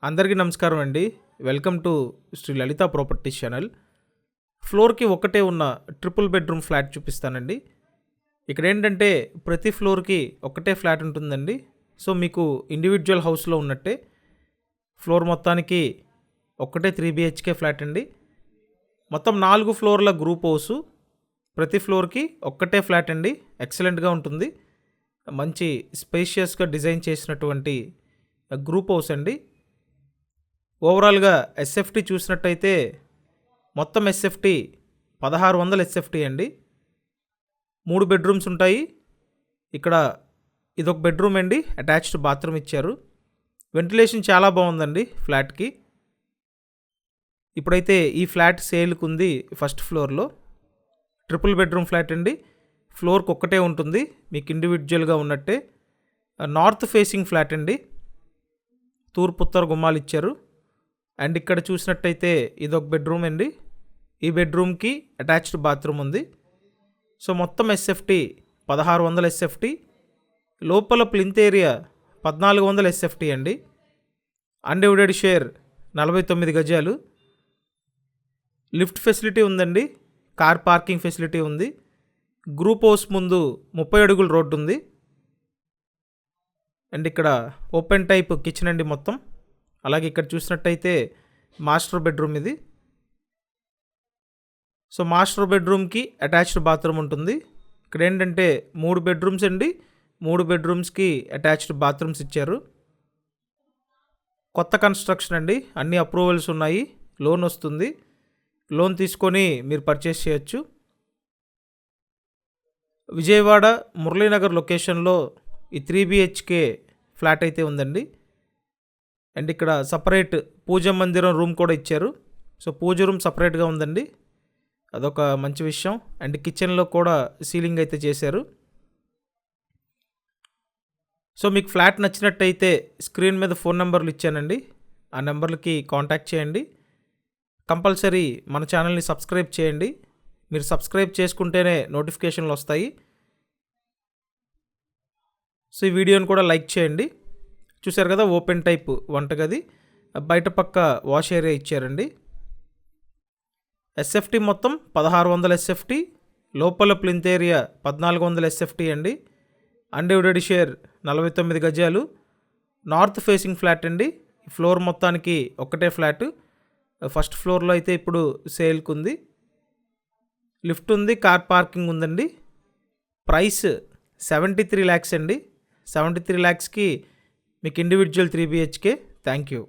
అందరికీ నమస్కారం అండి. Welcome to Shri Lalitha properties channel. ఫ్లోర్కి ఒకటే ఉన్న ట్రిపుల్ బెడ్రూమ్ ఫ్లాట్ చూపిస్తానండి. ఇక్కడ ఏంటంటే ప్రతి ఫ్లోర్కి ఒకటే ఫ్లాట్ ఉంటుందండి. సో మీకు ఇండివిజువల్ హౌస్లో ఉన్నట్టే ఫ్లోర్ మొత్తానికి ఒక్కటే 3 BHK ఫ్లాట్ అండి. మొత్తం 4 ఫ్లోర్ల గ్రూప్ హౌస్. ప్రతి ఫ్లోర్కి ఒక్కటే ఫ్లాట్ అండి. ఎక్సలెంట్గా ఉంటుంది. మంచి స్పేషియస్గా డిజైన్ చేసినటువంటి గ్రూప్ హౌస్ అండి. ఓవరాల్గా ఎస్ఎఫ్టీ చూసినట్టయితే మొత్తం ఎస్ఎఫ్టీ 1600 ఎస్ఎఫ్టీ అండి. 3 బెడ్రూమ్స్ ఉంటాయి. ఇక్కడ ఇదొక బెడ్రూమ్ అండి. అటాచ్డ్ బాత్రూమ్ ఇచ్చారు. వెంటిలేషన్ చాలా బాగుందండి ఫ్లాట్కి. ఇప్పుడైతే ఈ ఫ్లాట్ సేల్కి ఉంది ఫస్ట్ ఫ్లోర్లో. ట్రిపుల్ బెడ్రూమ్ ఫ్లాట్ అండి. ఫ్లోర్కి ఒక్కటే ఉంటుంది, మీకు ఇండివిజువల్గా ఉన్నట్టే. నార్త్ ఫేసింగ్ ఫ్లాట్ అండి. తూర్పు ఉత్తర గుమ్మాలు ఇచ్చారు. అండ్ ఇక్కడ చూసినట్టయితే ఇదొక బెడ్రూమ్ అండి. ఈ బెడ్రూమ్కి అటాచ్డ్ బాత్రూమ్ ఉంది. సో మొత్తం ఎస్ఎఫ్టీ 1600 ఎస్ఎఫ్టీ. లోపల ప్లింత్ ఏరియా 1400 ఎస్ఎఫ్టీ అండి. అన్డివైడెడ్ షేర్ 49 గజాలు. లిఫ్ట్ ఫెసిలిటీ ఉందండి. కార్ పార్కింగ్ ఫెసిలిటీ ఉంది. గ్రూప్ హౌస్ ముందు 30 అడుగుల రోడ్డు ఉంది. అండ్ ఇక్కడ ఓపెన్ టైప్ కిచెన్ అండి మొత్తం. అలాగే ఇక్కడ చూసినట్టయితే మాస్టర్ బెడ్రూమ్ ఇది. సో మాస్టర్ బెడ్రూమ్కి అటాచ్డ్ బాత్రూమ్ ఉంటుంది. ఇక్కడ ఏంటంటే 3 బెడ్రూమ్స్ అండి. 3 బెడ్రూమ్స్కి అటాచ్డ్ బాత్రూమ్స్ ఇచ్చారు. కొత్త కన్స్ట్రక్షన్ అండి. అన్ని అప్రూవల్స్ ఉన్నాయి. లోన్ వస్తుంది. లోన్ తీసుకొని మీరు పర్చేస్ చేయొచ్చు. విజయవాడ మురళీనగర్ లొకేషన్లో ఈ 3 BHK ఫ్లాట్ అయితే ఉందండి. అండ్ ఇక్కడ సపరేట్ పూజ మందిరం రూమ్ కూడా ఇచ్చారు. సో పూజ రూమ్ సపరేట్గా ఉందండి. అదొక మంచి విషయం. అండ్ కిచెన్లో కూడా సీలింగ్ అయితే చేశారు. సో మీకు ఫ్లాట్ నచ్చినట్టయితే స్క్రీన్ మీద ఫోన్ నెంబర్లు ఇచ్చానండి. ఆ నెంబర్లకి కాంటాక్ట్ చేయండి. కంపల్సరీ మన ఛానల్ని సబ్స్క్రైబ్ చేయండి. మీరు సబ్స్క్రైబ్ చేసుకుంటేనే నోటిఫికేషన్లు వస్తాయి. సో ఈ వీడియోని కూడా లైక్ చేయండి. చూశారు కదా, ఓపెన్ టైప్ వంటగది, బయట పక్క వాష్ ఏరియా ఇచ్చారండి. ఎస్ఎఫ్టీ మొత్తం 1600 ఎస్ఎఫ్టీ. లోపల ప్లింత్ ఏరియా 1400 ఎస్ఎఫ్టీ అండి. అన్డివైడెడ్ షేర్ 49 గజాలు. నార్త్ ఫేసింగ్ ఫ్లాట్ అండి. ఫ్లోర్ మొత్తానికి ఒక్కటే ఫ్లాట్. ఫస్ట్ ఫ్లోర్లో అయితే ఇప్పుడు సేల్కి ఉంది. లిఫ్ట్ ఉంది, కార్ పార్కింగ్ ఉందండి. ప్రైస్ 73 lakhs అండి. 73 lakhsకి మీకు ఇండివిజువల్ 3 BHK. Thank you.